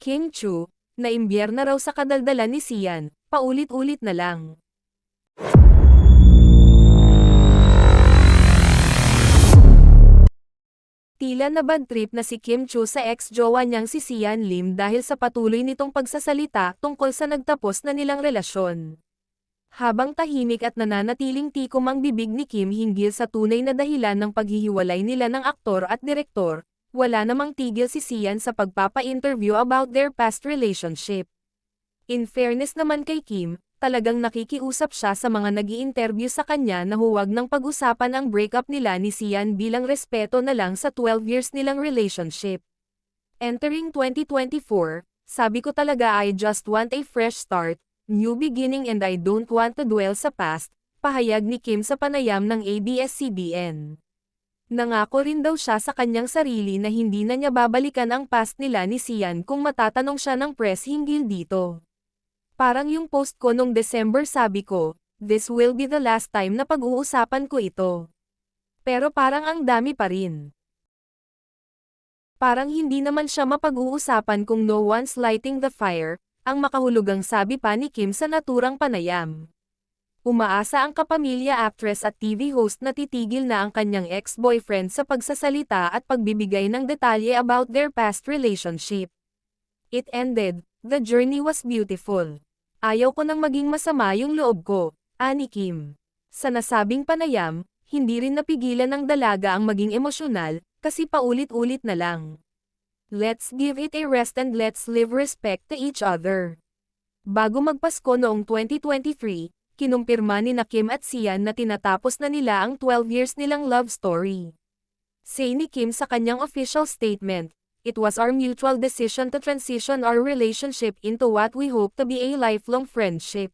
Kim Chu, naimbyar na raw sa kadaldalan ni Sian, paulit-ulit na lang. Tila na bad trip na si Kim Chu sa ex-jowa niyang si Sian Lim dahil sa patuloy nitong pagsasalita tungkol sa nagtapos na nilang relasyon. Habang tahimik at nananatiling tikom ang bibig ni Kim hinggil sa tunay na dahilan ng paghihiwalay nila ng aktor at direktor, wala namang tigil si Sian sa pagpapa-interview about their past relationship. In fairness naman kay Kim, talagang nakikiusap siya sa mga nag-i-interview sa kanya na huwag nang pag-usapan ang breakup nila ni Sian bilang respeto na lang sa 12 years nilang relationship. Entering 2024, sabi ko talaga I just want a fresh start, new beginning and I don't want to dwell sa past, pahayag ni Kim sa panayam ng ABS-CBN. Nangako rin daw siya sa kanyang sarili na hindi na niya babalikan ang past nila ni Sian kung matatanong siya ng press hinggil dito. Parang yung post ko nung December sabi ko, this will be the last time na pag-uusapan ko ito. Pero parang ang dami pa rin. Parang hindi naman siya mapag-uusapan kung no one's lighting the fire, ang makahulugang sabi pa ni Kim sa naturang panayam. Umaasa ang kapamilya actress at TV host na titigil na ang kanyang ex-boyfriend sa pagsasalita at pagbibigay ng detalye about their past relationship. It ended, the journey was beautiful. Ayaw ko nang maging masama yung loob ko, ani Kim. Sa nasabing panayam, hindi rin napigilan ng dalaga ang maging emosyonal, kasi paulit-ulit na lang. Let's give it a rest and let's live respect to each other. Bago magpasko noong 2023, kinumpirma ni na Kim at Sian na tinatapos na nila ang 12 years nilang love story. Say ni Kim sa kanyang official statement, "It was our mutual decision to transition our relationship into what we hope to be a lifelong friendship."